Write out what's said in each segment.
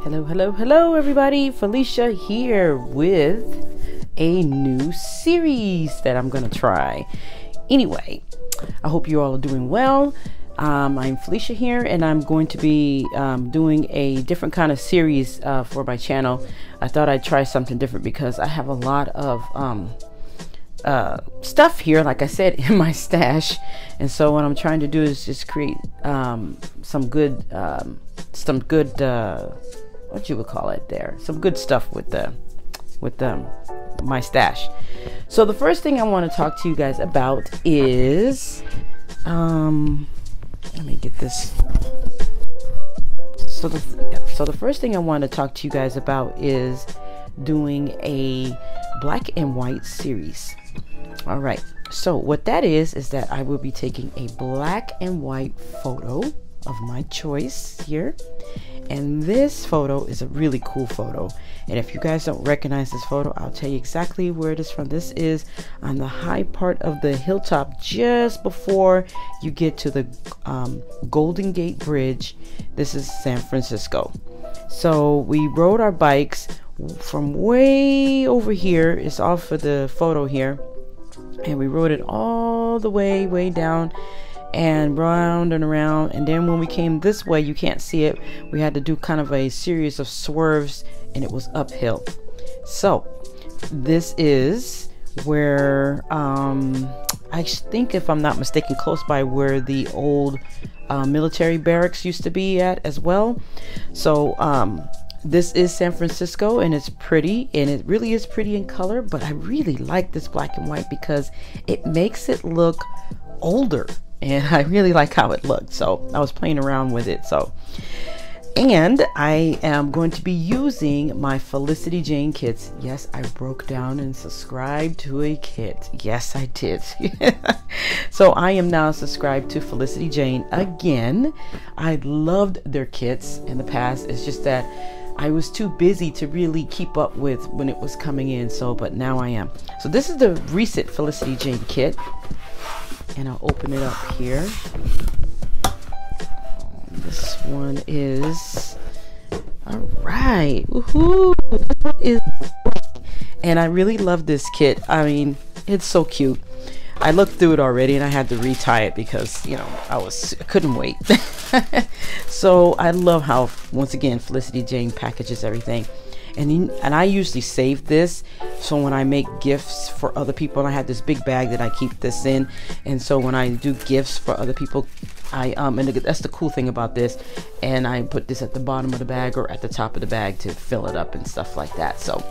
Hello everybody, Felicia here with a new series that I'm gonna try. Anyway, I hope you all are doing well. I'm Felicia here, and I'm going to be doing a different kind of series for my channel. I thought I'd try something different because I have a lot of stuff here, like I said, in my stash, and so what I'm trying to do is just create some good what you would call it there, some good stuff with my stash. So the first thing I want to talk to you guys about is let me get this. So the first thing I want to talk to you guys about is doing a black and white series. All right, so what that is that I will be taking a black and white photo of my choice here, and this photo is a really cool photo, and if you guys don't recognize this photo, I'll tell you exactly where it is from. This is on the high part of the hilltop just before you get to the Golden Gate Bridge. This is San Francisco. So we rode our bikes from way over here. It's off of the photo here, and we rode it all the way down and round and around, and then when we came this way, you can't see it, we had to do kind of a series of swerves, and it was uphill. So this is where I think, if I'm not mistaken, close by where the old military barracks used to be at as well. So this is San Francisco, and it's pretty, and it really is pretty in color, but I really like this black and white because it makes it look older, and I really like how it looked. So I was playing around with it. And I am going to be using my Felicity Jane kits. Yes, I broke down and subscribed to a kit. Yes, I did. So I am now subscribed to Felicity Jane again. I loved their kits in the past. It's just that I was too busy to really keep up with when it was coming in. But now I am. So this is the recent Felicity Jane kit, and I'll open it up here. This one is all right. Woohoo! And I really love this kit. I mean, it's so cute. I looked through it already, and I had to retie it because, you know, I couldn't wait. So I love how, once again, Felicity Jane packages everything. And I usually save this, so when I make gifts for other people, and I have this big bag that I keep this in, and so when I do gifts for other people, and that's the cool thing about this, and I put this at the bottom of the bag or at the top of the bag to fill it up and stuff like that. So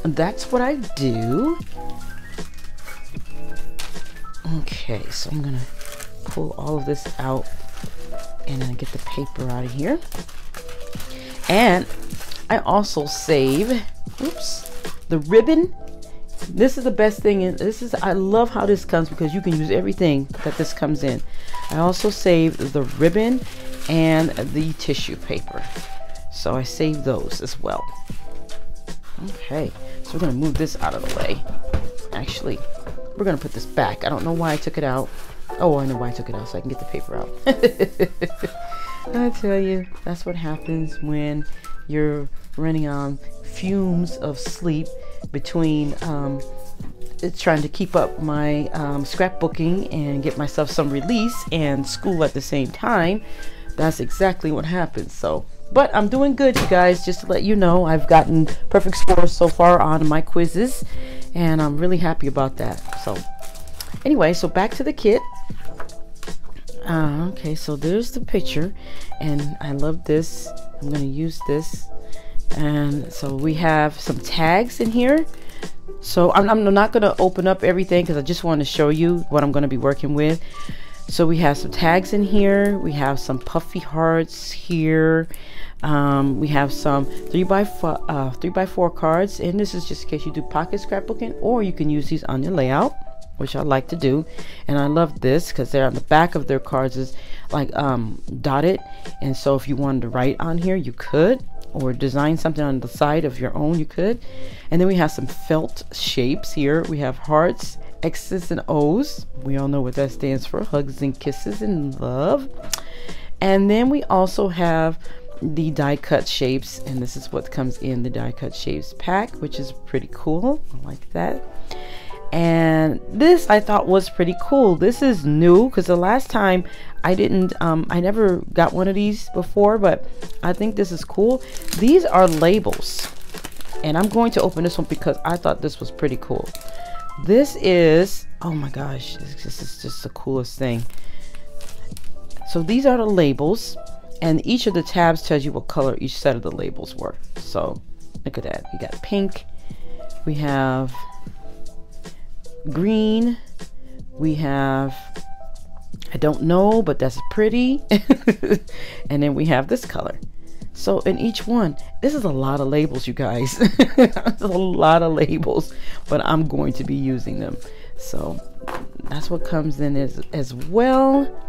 that's what I do. Okay, so I'm gonna pull all of this out and then get the paper out of here. And I also save, the ribbon. This is the best thing. I love how this comes because you can use everything that this comes in. I also save the ribbon and the tissue paper. So I save those as well. Okay, so we're gonna move this out of the way. Actually, we're gonna put this back. I don't know why I took it out. Oh, I know why I took it out, so I can get the paper out. I tell you, that's what happens when you're running on fumes of sleep between trying to keep up my scrapbooking and get myself some release and school at the same time. That's exactly what happens. So, but I'm doing good, you guys. Just to let you know, I've gotten perfect scores so far on my quizzes, and I'm really happy about that. So anyway, so back to the kit. Okay, so there's the picture, and I love this. I'm going to use this. And so we have some tags in here. So I'm not going to open up everything because I just want to show you what I'm going to be working with. So we have some tags in here. We have some puffy hearts here. We have some 3x4 cards, and this is just in case you do pocket scrapbooking, or you can use these on your layout, which I like to do. And I love this because they're on the back of their cards is like dotted, and so if you wanted to write on here, you could, or design something on the side of your own, you could. And then we have some felt shapes here. We have hearts, X's, and O's. We all know what that stands for: hugs and kisses and love. And then we also have the die cut shapes, and this is what comes in the die cut shapes pack, which is pretty cool. I like that. And this I thought was pretty cool. This is new because the last time I never got one of these before, but I think this is cool. These are labels, and I'm going to open this one because I thought this was pretty cool. This is, oh my gosh, this is just the coolest thing. So these are the labels, and each of the tabs tells you what color each set of the labels were. So look at that. We got pink, we have green, we have, I don't know, but that's pretty. And then we have this color. So in each one, this is a lot of labels, you guys. It's a lot of labels, but I'm going to be using them. So that's what comes in as well.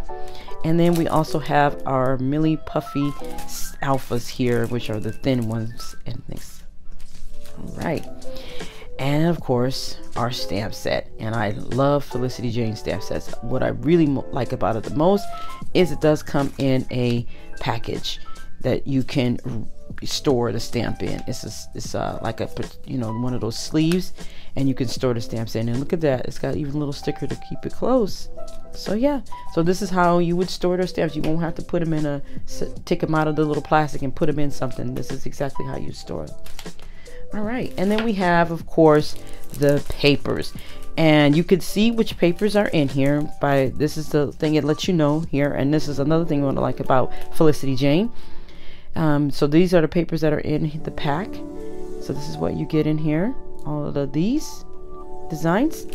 And then we also have our Millie Puffy alphas here, which are the thin ones and things. All right. And of course, our stamp set. And I love Felicity Jane stamp sets. What I really like about it the most is it does come in a package that you can store the stamp in. It's like a, one of those sleeves, and you can store the stamps in. And look at that, it's got even a little sticker to keep it closed. So yeah, so this is how you would store those stamps. You won't have to put them in take them out of the little plastic and put them in something. This is exactly how you store them. All right, and then we have, of course, the papers, and you can see which papers are in here by, this is the thing it lets you know here. And this is another thing I like about Felicity Jane. So these are the papers that are in the pack. So this is what you get in here, all of these designs.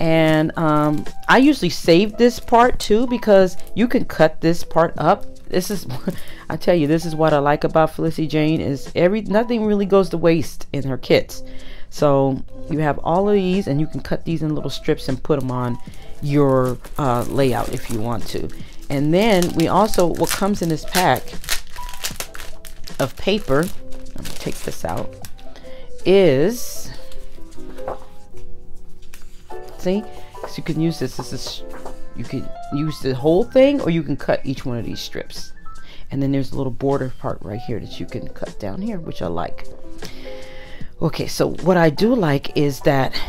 And I usually save this part too, because you can cut this part up. This is, I tell you, this is what I like about Felicity Jane, is nothing really goes to waste in her kits. So you have all of these, and you can cut these in little strips and put them on your layout if you want to. And then we also, what comes in this pack of paper, I'm gonna take this out, is, see, so you can use this, you can use the whole thing, or you can cut each one of these strips. And then there's a little border part right here that you can cut down here, which I like. Okay, so what I do like is that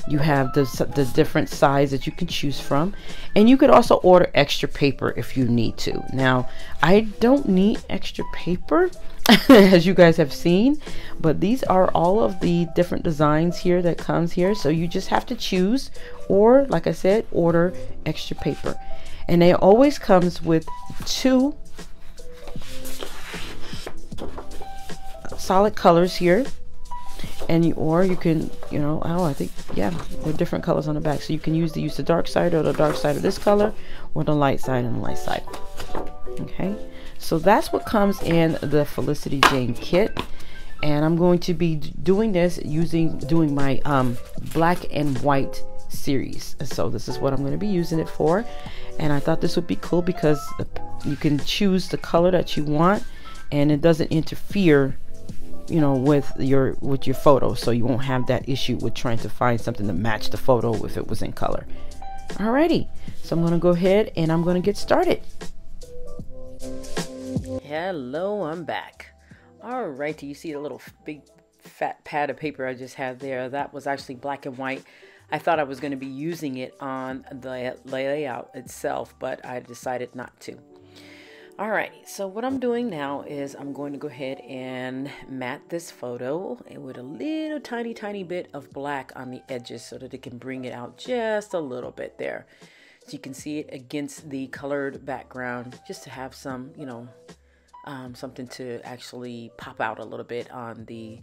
you have the different size that you can choose from, and you could also order extra paper if you need to. Now, I don't need extra paper, as you guys have seen, but these are all of the different designs here that comes here. So you just have to choose, or like I said, order extra paper. And it always comes with 2 solid colors here, and you can, I think, yeah, there are different colors on the back, so you can use the dark side, or the dark side of this color, or the light side and the light side. Okay, so that's what comes in the Felicity Jane kit. And I'm going to be doing this doing my black and white series. So this is what I'm going to be using it for. And I thought this would be cool because you can choose the color that you want, and it doesn't interfere, with your photo, so you won't have that issue with trying to find something to match the photo if it was in color. Alrighty, so I'm gonna go ahead and I'm gonna get started. Hello, I'm back. Alright, you see the little big fat pad of paper I just had there? That was actually black and white. I thought I was going to be using it on the layout itself, but I decided not to. Alrighty, so what I'm doing now is I'm going to go ahead and matte this photo with a little tiny bit of black on the edges so that it can bring it out just a little bit there. So you can see it against the colored background, just to have some, something to actually pop out a little bit on the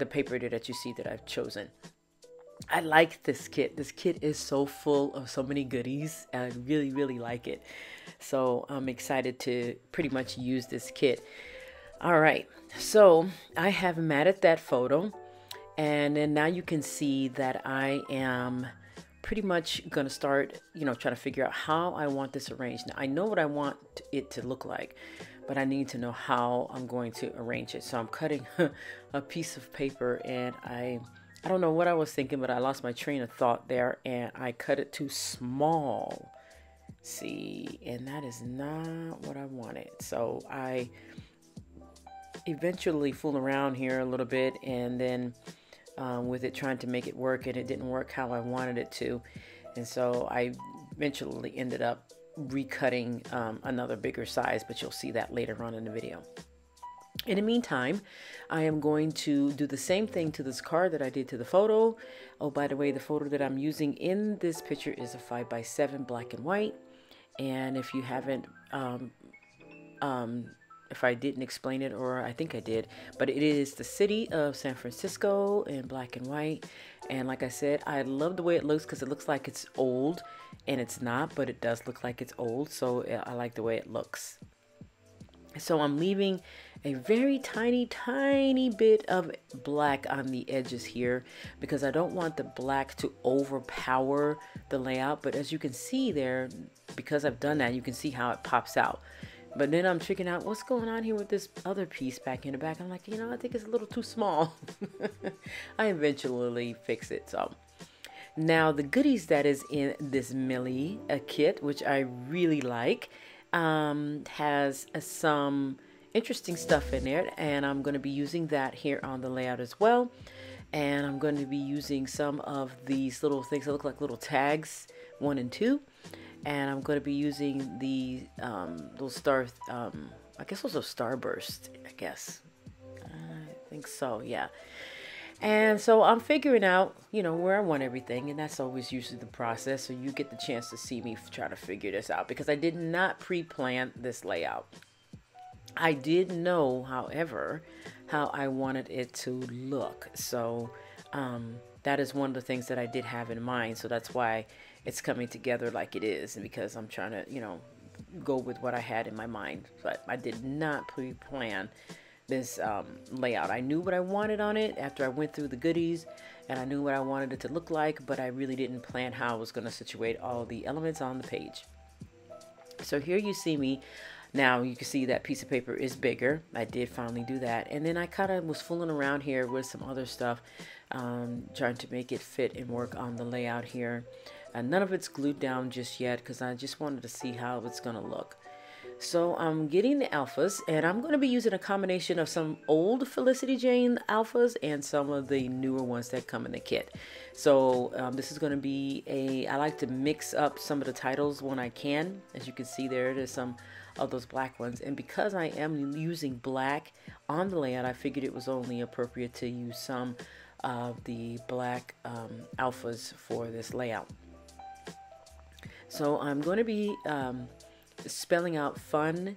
paper that you see that I've chosen. I like this kit. This kit is so full of so many goodies. I really like it. So I'm excited to pretty much use this kit. All right, so I have matted that photo, and then now you can see that I am pretty much going to start, trying to figure out how I want this arranged. Now, I know what I want it to look like, but I need to know how I'm going to arrange it. So I'm cutting a piece of paper, and I don't know what I was thinking, but I lost my train of thought there, and I cut it too small. See, and that is not what I wanted. So I eventually fooled around here a little bit, and then with it trying to make it work, and it didn't work how I wanted it to. And so I eventually ended up recutting another bigger size, but you'll see that later on in the video. In the meantime, I am going to do the same thing to this card that I did to the photo. Oh, by the way, the photo that I'm using in this picture is a 5x7 black and white. And if you haven't, if I didn't explain it, or I think I did, but it is the city of San Francisco in black and white. And like I said, I love the way it looks because it looks like it's old, and it's not, but it does look like it's old. So I like the way it looks. So I'm leaving a very tiny bit of black on the edges here because I don't want the black to overpower the layout. But as you can see there, because I've done that, you can see how it pops out. But then I'm figuring out what's going on here with this other piece back in the back. I'm like, you know, I think it's a little too small. I eventually fix it. So now the goodies that is in this Millie kit, which I really like, has some interesting stuff in there, and I'm going to be using that here on the layout as well. And I'm going to be using some of these little things that look like little tags, 1 and 2. And I'm going to be using the those star, I guess those are starburst, I guess. I think so, yeah. And so I'm figuring out, you know, where I want everything, and that's always usually the process. So you get the chance to see me try to figure this out because I did not pre-plan this layout. I did know, however, how I wanted it to look. So that is one of the things that I did have in mind. So that's why it's coming together like it is, and because I'm trying to, you know, go with what I had in my mind. But I did not pre-plan this layout. I knew what I wanted on it after I went through the goodies, and I knew what I wanted it to look like, but I really didn't plan how I was going to situate all the elements on the page. So here you see me. Now you can see that piece of paper is bigger. I did finally do that. And then I kind of was fooling around here with some other stuff, trying to make it fit and work on the layout here. None of it's glued down just yet because I just wanted to see how it's going to look. So I'm getting the alphas, and I'm going to be using a combination of some old Felicity Jane alphas and some of the newer ones that come in the kit. So this is going to be I like to mix up some of the titles when I can. As you can see there's some of those black ones. And because I am using black on the layout, I figured it was only appropriate to use some of the black alphas for this layout. So I'm going to be spelling out fun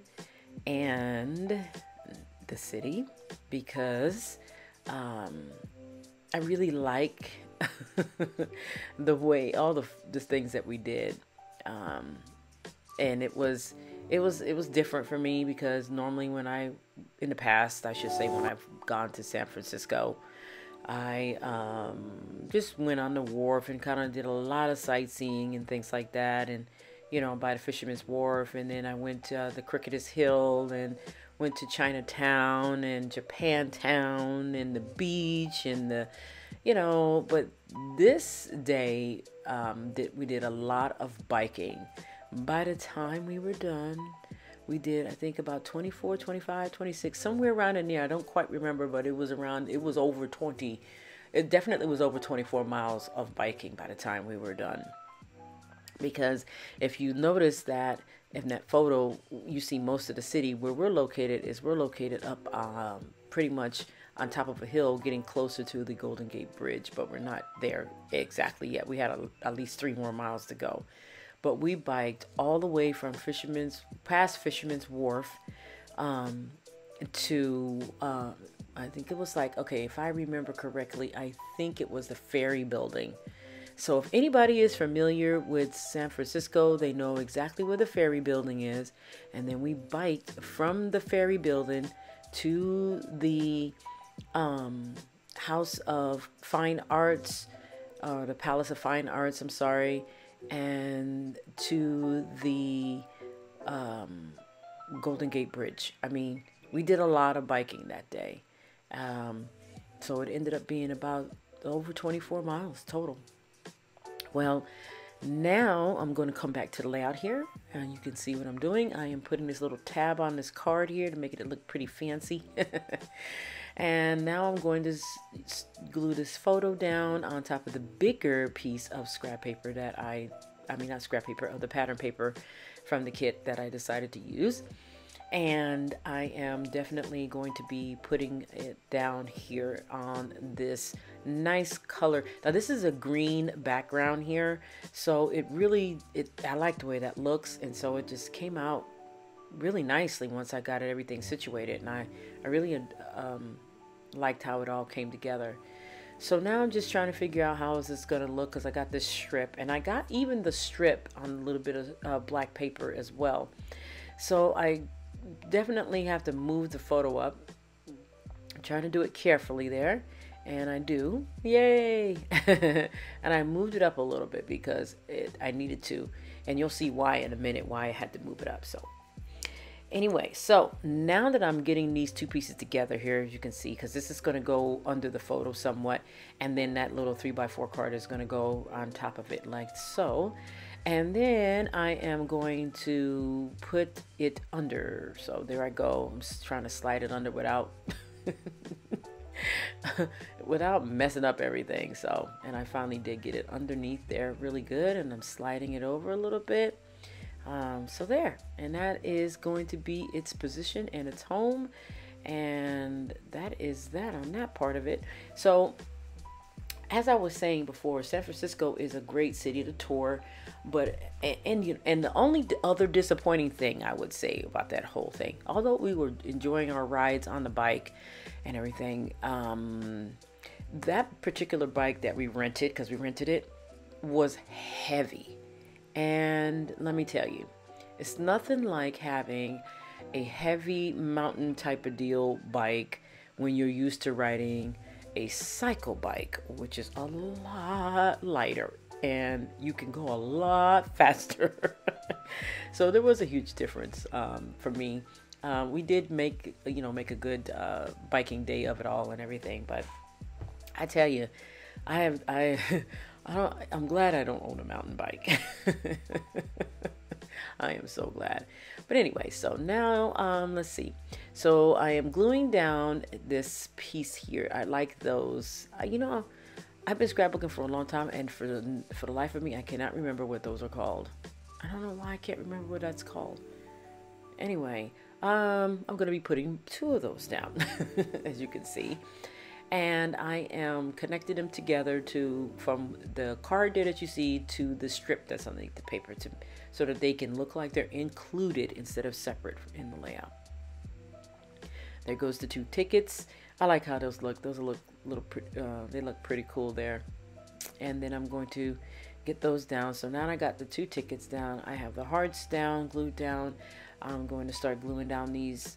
and the city because I really like the way all the things that we did, and it was different for me because normally when in the past I should say when I've gone to San Francisco, I just went on the wharf and kind of did a lot of sightseeing and things like that, and you know, by the Fisherman's Wharf, and then I went to the Cricketer's Hill and went to Chinatown and Japantown and the beach and the, you know, but this day we did a lot of biking. By the time we were done, we did, I think, about 24, 25, 26, somewhere around in there. I don't quite remember, but it was over 20. It definitely was over 24 miles of biking by the time we were done. Because if you notice that in that photo, you see most of the city where we're located up pretty much on top of a hill, getting closer to the Golden Gate Bridge, but we're not there exactly yet. We had at least 3 more miles to go. But we biked all the way from past Fisherman's Wharf to, I think it was like, okay, if I remember correctly, I think it was the Ferry Building. So if anybody is familiar with San Francisco, they know exactly where the Ferry Building is. And then we biked from the Ferry Building to the House of Fine Arts, the Palace of Fine Arts, I'm sorry, and to the Golden Gate Bridge. I mean, we did a lot of biking that day. So it ended up being about over 24 miles total. Well, Now I'm going to come back to the layout here, and you can see what I'm doing. I am putting this little tab on this card here to make it look pretty fancy. And now I'm going to glue this photo down on top of the bigger piece of scrap paper that I mean not scrap paper, of the pattern paper from the kit that I decided to use. And I am definitely going to be putting it down here on this nice color. Now this is a green background here, so I like the way that looks, and so it just came out really nicely once I got everything situated, and I really liked how it all came together. So now I'm just trying to figure out how is this gonna look, because I got this strip, and I got even the strip on a little bit of black paper as well. So I definitely have to move the photo up. I'm trying to do it carefully there, and I do. Yay! And I moved it up a little bit because I needed to, and you'll see why in a minute, why I had to move it up. So anyway, so now that I'm getting these two pieces together here, as you can see, because this is going to go under the photo somewhat, and then that little 3x4 card is going to go on top of it like so. And then I am going to put it under. So there I go. I'm just trying to slide it under without without messing up everything. So, and I finally did get it underneath there really good, and I'm sliding it over a little bit. So there, and that is going to be its position and its home, and that is that on that part of it. So as I was saying before, San Francisco is a great city to tour, but and the only other disappointing thing I would say about that whole thing, although we were enjoying our rides on the bike and everything, that particular bike that we rented, because we rented it, was heavy. And let me tell you, it's nothing like having a heavy mountain type of deal bike when you're used to riding a cycle bike, which is a lot lighter and you can go a lot faster. So there was a huge difference for me. We did make a good biking day of it all and everything, but I tell you, I'm glad I don't own a mountain bike. I am so glad. But anyway, so now let's see. So I am gluing down this piece here. I like those. I've been scrapbooking for a long time, and for the life of me, I cannot remember what those are called. I don't know why I can't remember what that's called. Anyway, I'm going to be putting 2 of those down, as you can see. And I am connecting them together from the card there that you see to the strip that's underneath the paper, so that they can look like they're included instead of separate in the layout. There goes the 2 tickets. I like how those look. Those look they look pretty cool there. And then I'm going to get those down. So now I got the 2 tickets down. I have the hearts down, glued down. I'm going to start gluing down these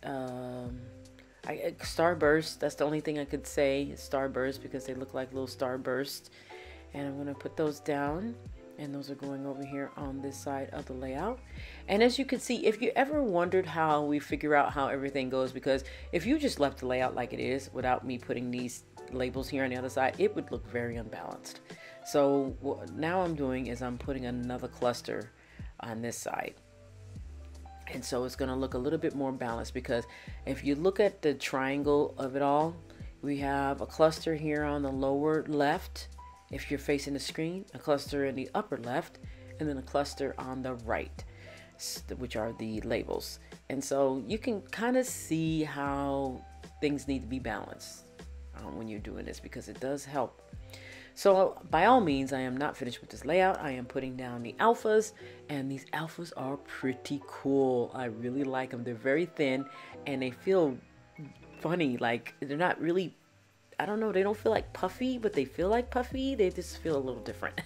starburst. That's the only thing I could say, starburst, because they look like little starbursts. And I'm going to put those down, and those are going over here on this side of the layout. And as you can see, if you ever wondered how we figure out how everything goes, because if you just left the layout like it is without me putting these labels here on the other side, it would look very unbalanced. So what now I'm doing is I'm putting another cluster on this side. And so it's going to look a little bit more balanced, because if you look at the triangle of it all, we have a cluster here on the lower left, if you're facing the screen, a cluster in the upper left, and then a cluster on the right, which are the labels. And so you can kind of see how things need to be balanced when you're doing this, because it does help. So by all means, I am not finished with this layout. I am putting down the alphas, and these alphas are pretty cool. I really like them. They're very thin, and they feel funny. Like, they're not really, I don't know, they don't feel like puffy, but they feel like puffy. They just feel a little different.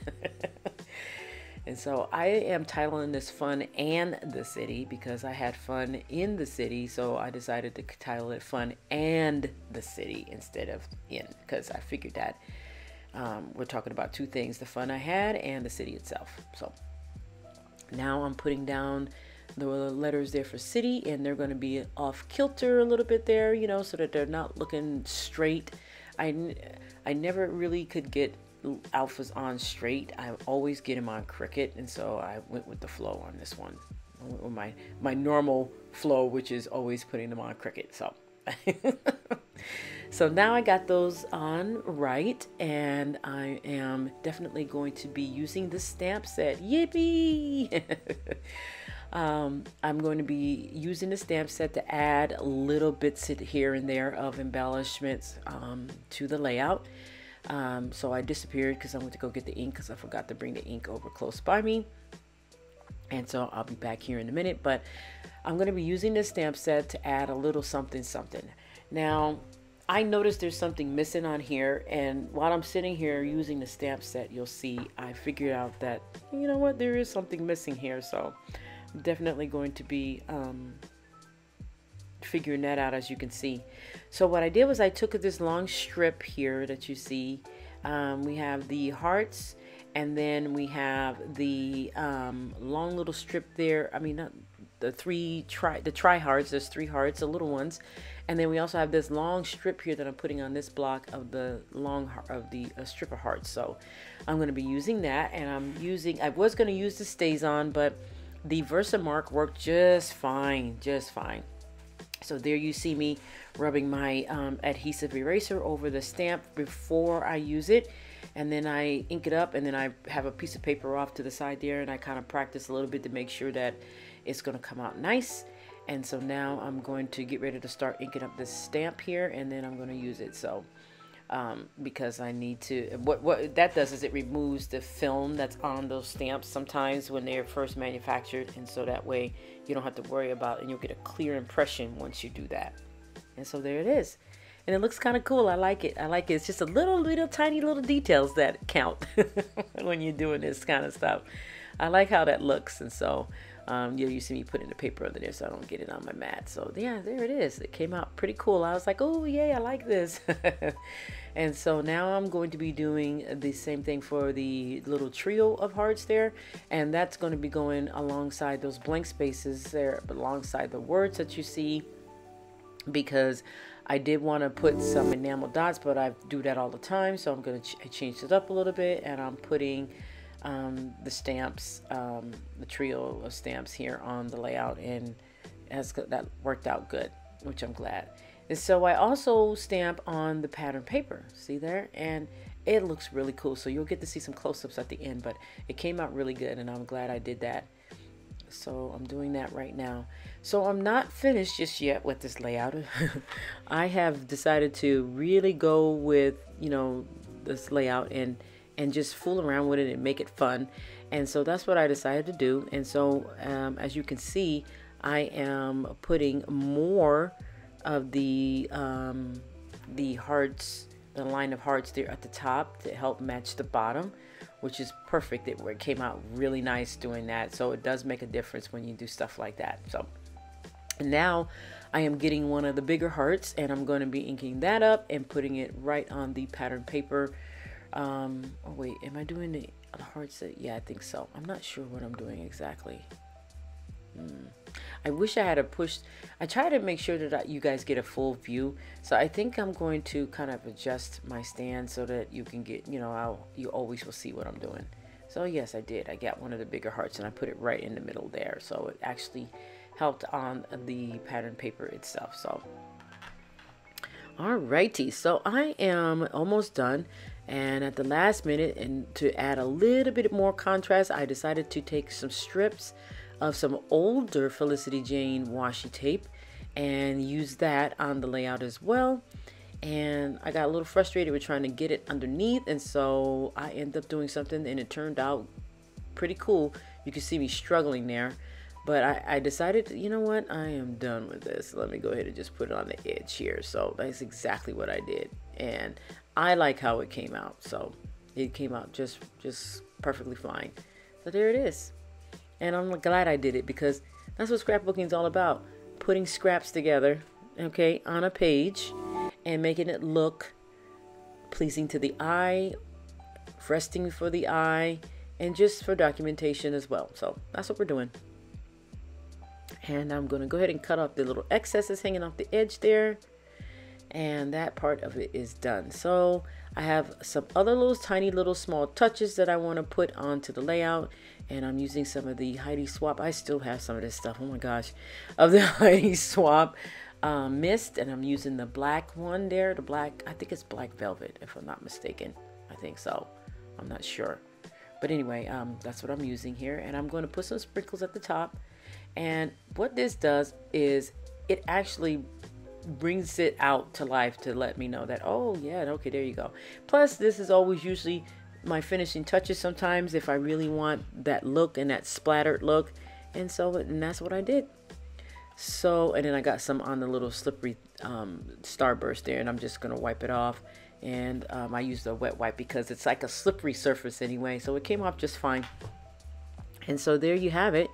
And so I am titling this Fun and the City, because I had fun in the city. So I decided to title it Fun and the City instead of in, because I figured that we're talking about 2 things, the fun I had and the city itself. So now I'm putting down the letters there for city, and they're going to be off kilter a little bit there, so that they're not looking straight. I never really could get alphas on straight. I always get them on Cricut, and so I went with the flow on this one. I went with my normal flow, which is always putting them on Cricut. So so now I got those on right, and I am definitely going to be using the stamp set. Yippee! I'm going to be using the stamp set to add little bits here and there of embellishments to the layout. So I disappeared because I went to go get the ink because I forgot to bring the ink over close by me. And so I'll be back here in a minute, but I'm going to be using this stamp set to add a little something. Now, I noticed there's something missing on here, and while I'm sitting here using the stamp set, you'll see I figured out that, you know what, there is something missing here. So I'm definitely going to be figuring that out, as you can see. So what I did was I took this long strip here that you see. We have the hearts, and then we have the long little strip there. I mean, not the tri hearts. There's 3 hearts, the little ones, and then we also have this long strip here that I'm putting on this block of the strip of hearts. So I'm going to be using that, and I was going to use the StazOn, but the Versamark worked just fine, So there you see me rubbing my adhesive eraser over the stamp before I use it, and then I ink it up, and then I have a piece of paper off to the side there, and I kind of practice a little bit to make sure that it's going to come out nice. And so now I'm going to get ready to start inking up this stamp here, and then I'm going to use it. So because I need to, what that does is it removes the film that's on those stamps sometimes when they're first manufactured, and so that way you don't have to worry about, and you'll get a clear impression once you do that. And so there it is, and it looks kind of cool. I like it. It's just a little tiny little details that count when you're doing this kind of stuff. I like how that looks. And so you see me putting the paper under there so I don't get it on my mat. So yeah, there it is. It came out pretty cool. I was like, oh yay, I like this. And so now I'm going to be doing the same thing for the little trio of hearts there, and that's going to be going alongside those blank spaces there, alongside the words that you see, because I did want to put some enamel dots, but I do that all the time. So I'm going to change it up a little bit, and I'm putting the stamps, the trio of stamps here on the layout, and that worked out good, which I'm glad. And so I also stamp on the pattern paper, see there, and it looks really cool. So you'll get to see some close-ups at the end, but it came out really good, and I'm glad I did that. So I'm doing that right now. So I'm not finished just yet with this layout. I have decided to really go with, you know, this layout and just fool around with it and make it fun. And so that's what I decided to do. And so as you can see, I am putting more of the hearts, the line of hearts there at the top to help match the bottom, which is perfect. It came out really nice doing that. So it does make a difference when you do stuff like that. So now I am getting one of the bigger hearts, and I'm going to be inking that up and putting it right on the pattern paper. Oh wait, am I doing the hearts? Yeah, I think so. I'm not sure what I'm doing exactly. I wish I had a push. I try to make sure that you guys get a full view. So I think I'm going to kind of adjust my stand so that you can get, you know, you always will see what I'm doing. So yes, I did. I got one of the bigger hearts and I put it right in the middle there. So it actually helped on the pattern paper itself. So alrighty, so I am almost done. And at the last minute, and to add a little bit more contrast, I decided to take some strips of some older Felicity Jane washi tape and use that on the layout as well. And I got a little frustrated with trying to get it underneath, and so I ended up doing something, and it turned out pretty cool. You can see me struggling there, but I decided, you know what, I am done with this. Let me go ahead and just put it on the edge here. So that's exactly what I did, and I like how it came out. So it came out just perfectly fine. So there it is. And I'm glad I did it, because that's what scrapbooking is all about. Putting scraps together, okay, on a page and making it look pleasing to the eye, resting for the eye, and just for documentation as well. So that's what we're doing. And I'm going to go ahead and cut off the little excesses hanging off the edge there. and that part of it is done. So I have some other little tiny little small touches that I want to put onto the layout, and I'm using some of the Heidi Swapp. I still have some of this stuff, oh my gosh, of the Heidi Swapp mist, and I'm using the black one there, the black, I think it's black velvet if I'm not mistaken. I think so, I'm not sure, but anyway, that's what I'm using here, and I'm going to put some sprinkles at the top. And what this does is it actually brings it out to life to let me know that, oh yeah, okay, there you go. Plus, this is always usually my finishing touches sometimes if I really want that look and that splattered look. And so, and that's what I did. So, and then I got some on the little slippery starburst there, and I'm just gonna wipe it off. And I used a wet wipe because it's like a slippery surface anyway, so it came off just fine. And so there you have it.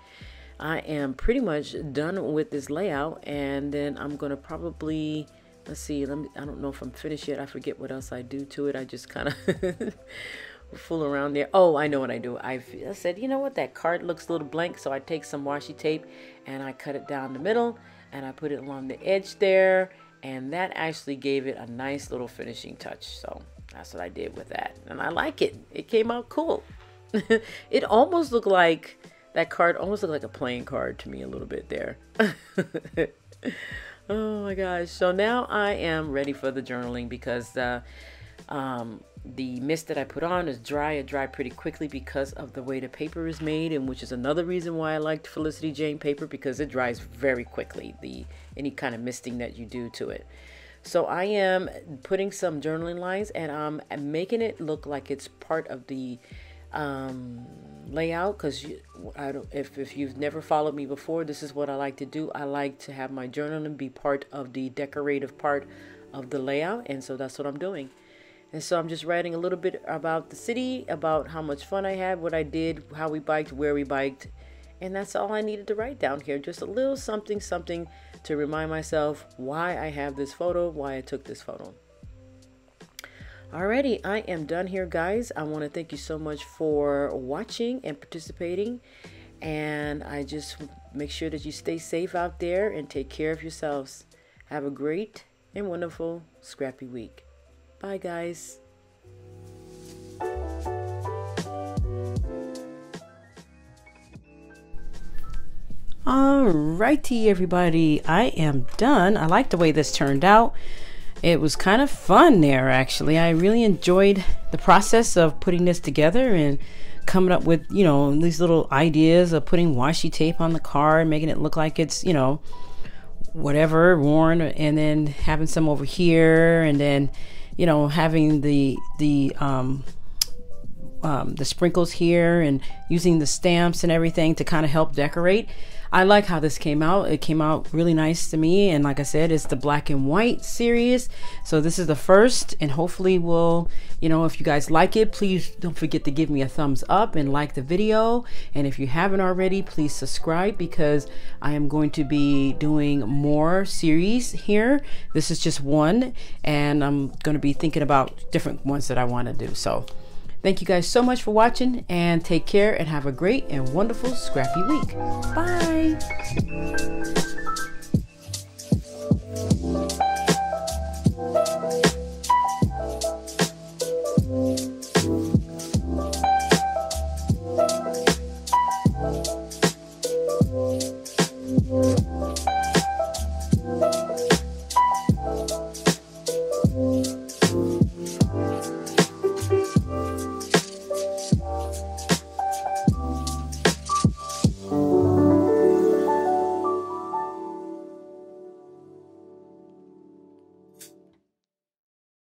I am pretty much done with this layout, and then I'm gonna probably, let's see, I don't know if I'm finished yet. I forget what else I do to it. I just kind of fool around there. Oh, I know what I do. I said, you know what, that card looks a little blank, so I take some washi tape and I cut it down the middle and I put it along the edge there, and that actually gave it a nice little finishing touch. So that's what I did with that, and I like it. It came out cool. It almost looked like, that card almost looked like a playing card to me a little bit there. Oh my gosh. So now I am ready for the journaling because the mist that I put on is dry. It dried pretty quickly because of the way the paper is made, and which is another reason why I liked Felicity Jane paper, because it dries very quickly, any kind of misting that you do to it. So I am putting some journaling lines, and I'm making it look like it's part of the layout, because if you've never followed me before, this is what I like to do. I like to have my journaling be part of the decorative part of the layout, and so that's what I'm doing. And so I'm just writing a little bit about the city, about how much fun I had, what I did, how we biked, where we biked, and that's all I needed to write down here. Just a little something to remind myself why I have this photo, why I took this photo. Alrighty, I am done here, guys. I want to thank you so much for watching and participating, and I just make sure that you stay safe out there and take care of yourselves. Have a great and wonderful scrappy week. Bye, guys. Alrighty, everybody, I am done. I like the way this turned out. It was kind of fun there, actually. I really enjoyed the process of putting this together and coming up with, you know, these little ideas of putting washi tape on the card, making it look like it's, you know, whatever, worn, and then having some over here, and then, you know, having the sprinkles here, and using the stamps and everything to kind of help decorate. I like how this came out. It came out really nice to me, and like I said, it's the black and white series, so this is the first, and hopefully will, you know, if you guys like it, please don't forget to give me a thumbs up and like the video, and if you haven't already, please subscribe, because I am going to be doing more series here. This is just one, and I'm going to be thinking about different ones that I want to do. So thank you guys so much for watching, and take care and have a great and wonderful scrappy week. Bye.